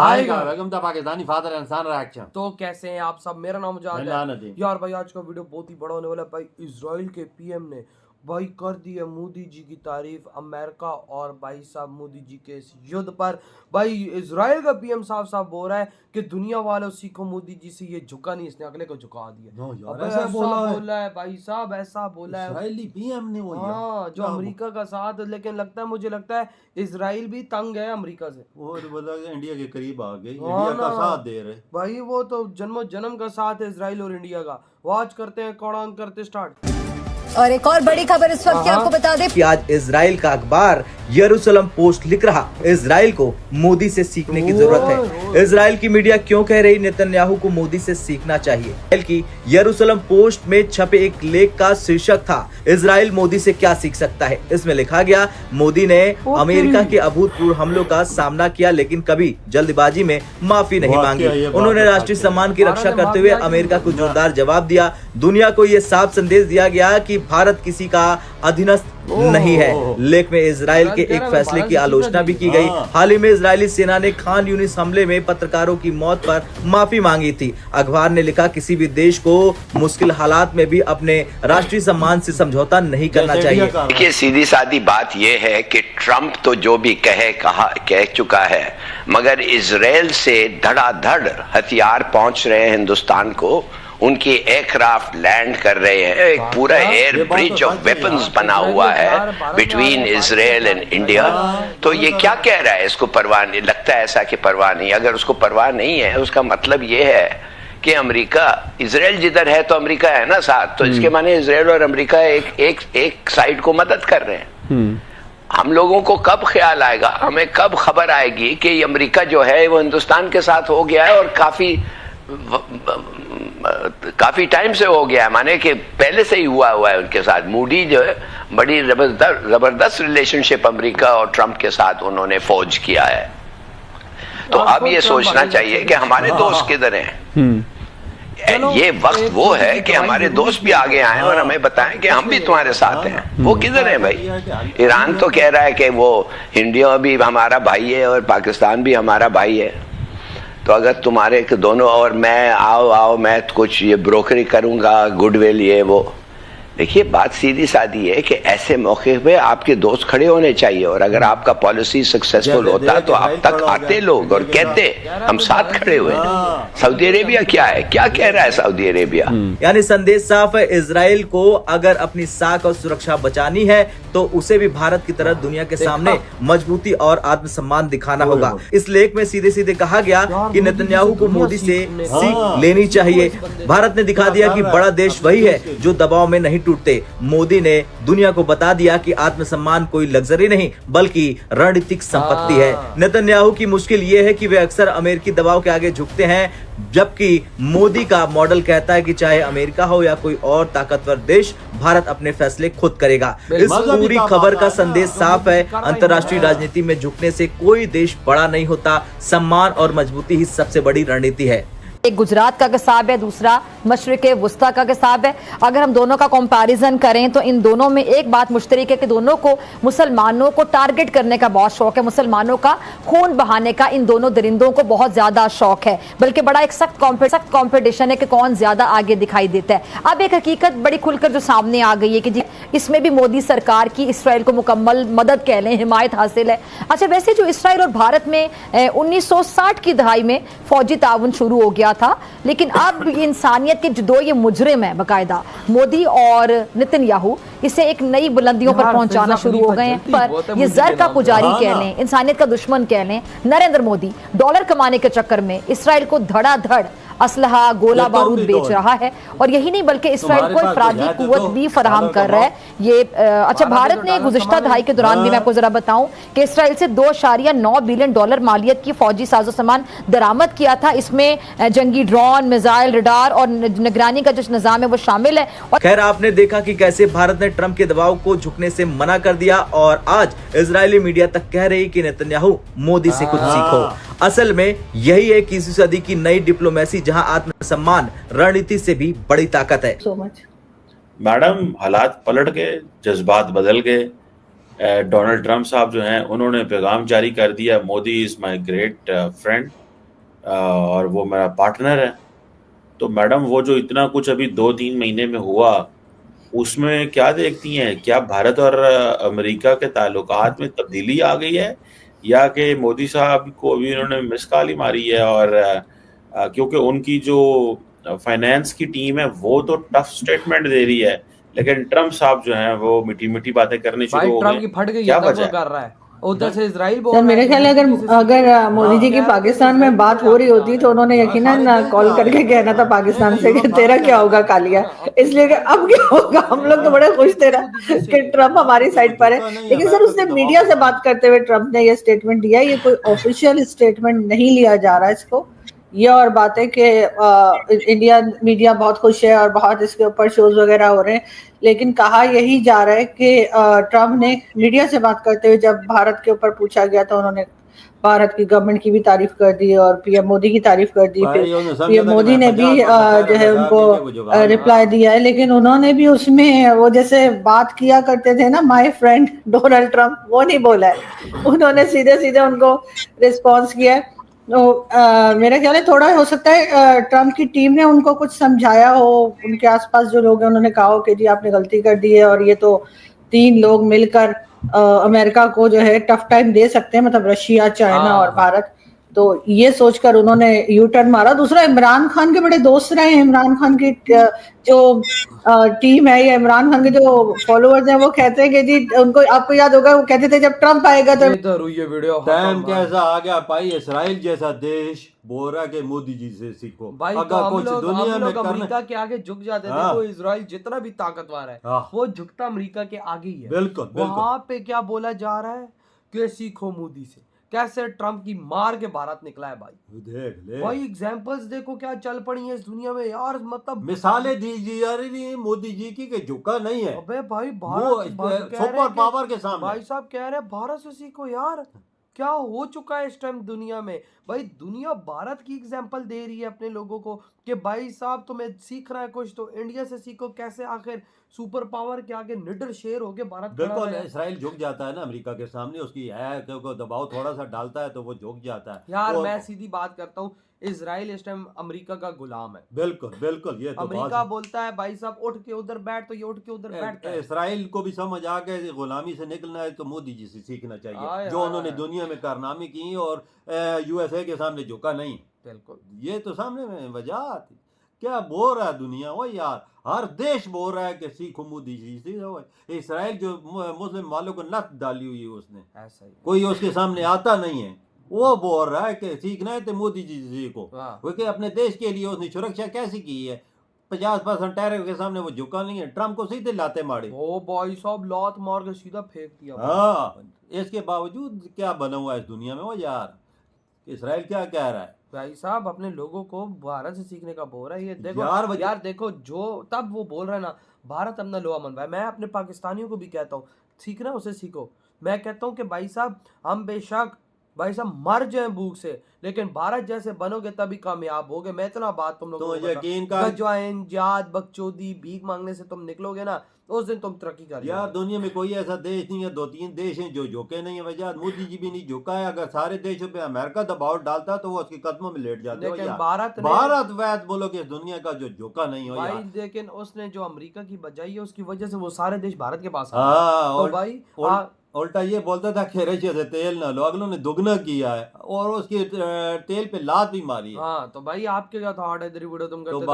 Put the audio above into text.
आएगा welcome the Pakistani father and son reaction. तो कैसे हैं आप सब? मेरा नाम मुजाहिद है। यार भाई आज का वीडियो बहुत ही बड़ा होने वाला है। भाई इजराइल के पीएम ने भाई कर दी है मोदी जी की तारीफ अमेरिका और भाई साहब मोदी जी के इस युद्ध पर। भाई इजराइल का पीएम साफ साफ बोल रहा है कि दुनिया वालों सीखो मोदी जी से, ये झुका नहीं, इसने अगले को झुका दिया। ऐसा बोला है भाई साहब, ऐसा बोला है इजरायली पीएम ने वो। हाँ, जो अमेरिका का साथ, लेकिन मुझे लगता है इजराइल भी तंग है अमेरिका से। और बोला कि इंडिया के करीब आ गई, इंडिया का साथ दे रहे भाई। वो तो जन्मों जन्म का साथ है इजराइल और इंडिया का। वॉच करते हैं, कौन करते स्टार्ट। और एक और बड़ी खबर इस वक्त आपको बता दें कि आज इजराइल का अखबार यरूशलेम पोस्ट लिख रहा, इजराइल को मोदी से सीखने की जरूरत है। इजराइल की मीडिया क्यों कह रही नेतन्याहू को मोदी से सीखना चाहिए। इजराइल की यरूशलेम पोस्ट में छपे एक लेख का शीर्षक था, इजराइल मोदी से क्या सीख सकता है। इसमें लिखा गया, मोदी ने अमेरिका के अभूतपूर्व हमलों का सामना किया लेकिन कभी जल्दबाजी में माफी नहीं मांगी। उन्होंने राष्ट्रीय सम्मान की रक्षा करते हुए अमेरिका को जोरदार जवाब दिया। दुनिया को ये साफ संदेश दिया गया कि भारत किसी का अधीनस्थ नहीं है। लेख में इजराइल के एक फैसले की आलोचना भी की गई। हाल ही में इजरायली सेना ने खान यूनिस हमले में पत्रकारों की मौत पर माफी मांगी थी। अखबार ने लिखा, किसी भी देश को मुश्किल हालात में भी अपने राष्ट्रीय सम्मान से समझौता नहीं करना चाहिए। देखिए, सीधी सादी बात यह है कि ट्रंप तो जो भी कह चुका है, मगर इजराइल से धड़ाधड़ हथियार पहुंच रहे हैं हिंदुस्तान को। उनकी एयरक्राफ्ट लैंड कर रहे हैं, एक पूरा एयर ब्रिज ऑफ वेपन्स बना हुआ है बिटवीन इजराइल एंड इंडिया। तो ये क्या कह रहा है, इसको परवाह नहीं लगता है ऐसा कि परवाह नहीं। अगर उसको परवाह नहीं है, उसका मतलब ये है कि अमेरिका, इजराइल जिधर है तो अमेरिका है ना साथ, तो इसके माने इजराइल और अमेरिका एक साइड को मदद कर रहे हैं। हम लोगों को कब ख्याल आएगा, हमें कब खबर आएगी कि अमेरिका जो है वो हिंदुस्तान के साथ हो गया है और काफी टाइम से हो गया है, माने कि पहले से ही हुआ है उनके साथ। मूडी जो है बड़ी जबरदस्त रिलेशनशिप अमेरिका और ट्रंप के साथ उन्होंने फौज किया है। तो अब ये सोचना चाहिए कि हमारे दोस्त किधर हैं। ये वक्त वो है कि हमारे दोस्त भी आगे आए और हमें बताएं कि हम भी तुम्हारे साथ हैं। वो किधर है भाई? ईरान तो कह रहा है कि वो इंडिया भी हमारा भाई है और पाकिस्तान भी हमारा भाई है। तो अगर तुम्हारे दोनों और मैं आओ मैं कुछ ये ब्रोकरी करूंगा, गुडविल ये वो। देखिए, बात सीधी सादी है कि ऐसे मौके पे आपके दोस्त खड़े होने चाहिए। और अगर आपका पॉलिसी सक्सेसफुल होता तो अब तक आते लोग और कहते हम साथ खड़े हुए। सऊदी अरेबिया क्या है, क्या कह रहा है सऊदी अरेबिया? यानी संदेश साफ है, इजराइल को अगर अपनी साख और सुरक्षा बचानी है तो उसे भी भारत की तरह दुनिया के सामने मजबूती और आत्मसम्मान दिखाना होगा। इस लेख में सीधे सीधे कहा गया कि नेतन्याहू को मोदी से सीख लेनी चाहिए। भारत ने दिखा दिया कि बड़ा देश वही है जो दबाव में नहीं टूटते। मोदी ने दुनिया को बता दिया कि आत्मसम्मान कोई लग्जरी नहीं बल्कि रणनीतिक संपत्ति है। नेतन्याहू की मुश्किल ये है कि वे अक्सर अमेरिकी दबाव के आगे झुकते हैं, जबकि मोदी का मॉडल कहता है कि चाहे अमेरिका हो या कोई और ताकतवर देश, भारत अपने फैसले खुद करेगा। इस पूरी खबर का संदेश साफ है, अंतर्राष्ट्रीय राजनीति में झुकने से कोई देश बड़ा नहीं होता। सम्मान और मजबूती ही सबसे बड़ी रणनीति है। एक गुजरात का किताब है, दूसरा मशरिक वस्ता का किताब है। अगर हम दोनों का कंपैरिजन करें तो इन दोनों में एक बात मुश्तरक है कि दोनों को मुसलमानों को टारगेट करने का बहुत शौक है, मुसलमानों का खून बहाने का इन दोनों दरिंदों को बहुत ज्यादा शौक है। बल्कि बड़ा एक सख्त कॉम्पिटिशन है कि कौन ज्यादा आगे दिखाई देता है। अब एक हकीकत बड़ी खुलकर जो सामने आ गई है कि इसमें भी मोदी सरकार की इसराइल को मुकम्मल मदद कह लें, हिमायत हासिल है। अच्छा, वैसे जो इसराइल और भारत में 1960 की दहाई में फौजी ताउन शुरू हो गया था, लेकिन अब इंसानियत के जो दो ये मुजरिम हैं बाकायदा, मोदी और नेतन्याहू, इसे एक नई बुलंदियों पर पहुंचाना शुरू हो गए हैं। पर ये जर का पुजारी कह लें, इंसानियत का दुश्मन कह लें, नरेंद्र मोदी डॉलर कमाने के चक्कर में इसराइल को धड़ाधड़ असलहा, गोला बारूद बेच रहा है। और यही नहीं बल्कि इसराइल को अफरादी कुव्वत भी फराहम कर रहा है। ये अच्छा, भारत ने गुज़िश्ता दहाई के दौरान भी मैं आपको जरा बताऊं कि इसराइल से $2.9 बिलियन मालियत की फौजी साजो सामान दरामद किया था। इसमें जंगी ड्रोन, मिसाइल, रडार और निगरानी का जो निजाम है वो शामिल है। खैर, आपने देखा कि कैसे भारत ने ट्रंप के दबाव को झुकने से मना कर दिया और आज इजरायली मीडिया तक कह रही कि नेतन्याहू मोदी से कुछ सीखो। असल में यही है 21वीं सदी की नई डिप्लोमेसी, जहां आत्मसम्मान रणनीति से भी बड़ी ताकत है। सो मच मैडम, हालात पलट गए, जज्बात बदल गए। डोनाल्ड ट्रंप साहब जो हैं उन्होंने पैगाम जारी कर दिया, Modi is my great friend और वो मेरा पार्टनर है। तो मैडम वो जो इतना कुछ अभी 2-3 महीने में हुआ, उसमें क्या देखती हैं? क्या भारत और अमेरिका के ताल्लुकात में तब्दीली आ गई है, या कि मोदी साहब को अभी उन्होंने मिस कॉल ही मारी है? और क्योंकि उनकी जो फाइनेंस की टीम है वो तो टफ स्टेटमेंट दे रही है, लेकिन ट्रम्प साहब जो हैं वो मीठी मीठी बातें करने भाई शुरू हो ट्रम्प गए। की फट गई क्या है, तब वजह वो है? कर रहा है। उधर से इजराइल बोल सर रहा मेरे है ख्याल कि अगर मोदी जी की पाकिस्तान में बात हो रही होती तो उन्होंने यकीनन कॉल करके कहना था पाकिस्तान से कि तेरा क्या होगा कालिया, इसलिए कि अब क्या होगा। हम लोग तो बड़े खुश थे ना कि ट्रम्प हमारी साइड पर है, लेकिन सर उसने मीडिया से बात करते हुए ट्रम्प ने ये स्टेटमेंट दिया, ये कोई ऑफिशियल स्टेटमेंट नहीं लिया जा रहा है इसको। ये और बात है कि इंडिया मीडिया बहुत खुश है और बहुत इसके ऊपर शोज वगैरह हो रहे हैं, लेकिन कहा यही जा रहा है कि ट्रम्प ने मीडिया से बात करते हुए जब भारत के ऊपर पूछा गया तो उन्होंने भारत की गवर्नमेंट की भी तारीफ कर दी और पीएम मोदी की तारीफ कर दी। फिर पीएम मोदी ने भी जो है उनको रिप्लाई दिया है, लेकिन उन्होंने भी उसमें वो जैसे बात किया करते थे ना माय फ्रेंड डोनाल्ड ट्रम्प, वो नहीं बोला है। उन्होंने सीधे सीधे उनको रिस्पॉन्स किया है। तो मेरा ख्याल है थोड़ा हो सकता है ट्रम्प की टीम ने उनको कुछ समझाया हो, उनके आसपास जो लोग हैं उन्होंने कहा हो कि जी आपने गलती कर दी है और ये तो 3 लोग मिलकर अमेरिका को जो है टफ टाइम दे सकते हैं, मतलब रशिया, चाइना और भारत। तो ये सोचकर उन्होंने यू टर्न मारा। दूसरा, इमरान खान के बड़े दोस्त रहे हैं। इमरान खान की जो टीम है या इमरान खान के जो फॉलोअर्स हैं वो कहते हैं कि जी उनको, आपको याद होगा वो कहते थे जब ट्रम्प आएगा तो ये वीडियो टाइम कैसा आ गया भाई, इसराइल जैसा देश बोल रहा है कि मोदी जी से सीखो। भाई अगर तो कुछ दुनिया में करना, अमेरिका के आगे झुक जाते थे। हाँ। वो इजराइल जितना भी ताकतवर है वो झुकता अमेरिका के आगे ही है। बिल्कुल वहां पे क्या बोला जा रहा है कि सीखो मोदी से, कैसे ट्रम्प की मार के भारत निकला है। भाई देख ले भाई एग्जांपल्स देखो क्या चल पड़ी है इस दुनिया में यार, मतलब मिसालें दी जा रही है मोदी जी की कि झुका नहीं है। अबे भाई वो भारत सुपर पावर के सामने भाई साहब कह रहे हैं भारत से सीखो यार। क्या हो चुका है इस टाइम दुनिया में? भाई दुनिया भारत की एग्जांपल दे रही है अपने लोगों को कि भाई साहब तुम्हें सीखना है कुछ तो इंडिया से सीखो, कैसे आखिर सुपर पावर के आगे निडर शेर हो गए भारत। बिल्कुल इसराइल झुक जाता है ना अमेरिका के सामने, उसकी है क्योंकि दबाव थोड़ा सा डालता है तो वो झुक जाता है यार। मैं सीधी बात करता हूँ, इजराइल इस टाइम अमेरिका का गुलाम है। बिल्कुल बिल्कुल, ये तो अमेरिका बोलता है भाई साहब उठ के उधर बैठ तो ये उठ के उधर बैठता है। इसराइल को भी समझ आ गया गुलामी से निकलना है तो मोदी जी से सीखना चाहिए, जो उन्होंने दुनिया में कारनामे की और यूएसए के सामने झुका नहीं। बिल्कुल, ये तो सामने में वजह थी। क्या बोल रहा है दुनिया, वो यार हर देश बोल रहा है कि सीखो मोदी जी से। इसराइल जो मुस्लिम वालों को नत डाली हुई है उसने, ऐसा ही कोई उसके सामने आता नहीं है। वो बोल रहा है कि सीखना है तो मोदी जी से सीखो, क्योंकि अपने देश के लिए उसने सुरक्षा कैसी की है। 50% टैरिफ के सामने वो झुका नहीं है, ट्रम्प को सीधे लाते मारे। ओ भाई साहब लात मार के सीधा फेंक दिया। हाँ, इसके बावजूद क्या बना हुआ है इस दुनिया में वो यार। इसराइल क्या कह रहा है भाई साहब अपने लोगों को भारत से सीखने का बोल रहा है। ये देखो यार देखो, जो तब वो बोल रहा है ना भारत अपना लोहा मनवा है। मैं अपने पाकिस्तानियों को भी कहता हूँ सीखना उसे सीखो। मैं कहता हूँ कि भाई साहब हम बेशक भाई साहब मर जाए भूख से, लेकिन भारत जैसे बनोगे तभी कामयाब होगे। मैं इतना बात तुम लोगों को यकीन कर, गजवाइन जात बकचोदी भीख मांगने से तुम निकलोगे ना उस दिन तुम तरक्की कर यार। दुनिया में कोई ऐसा देश नहीं है, 2-3 देश हैं जो झुके नहीं है। वजह मोदी जी भी नहीं झुका है। अगर सारे देशों पे अमेरिका दबाव डालता तो वो उसके कदमों में लेट जाते। लेकिन भारत वैद बोलो कि इस दुनिया का जो झुका नहीं हो भाई। लेकिन उसने जो अमेरिका की बजाई है उसकी वजह से वो सारे देश भारत के पास तो भाई उल्टा ये बोलता था कि रशिया से तेल ना लो, अगलों ने दुगना किया है और उसकी तेल पे लात भी मारी है। हाँ तो भाई आपके क्या थॉट है इधर वीडियो तुम करते तो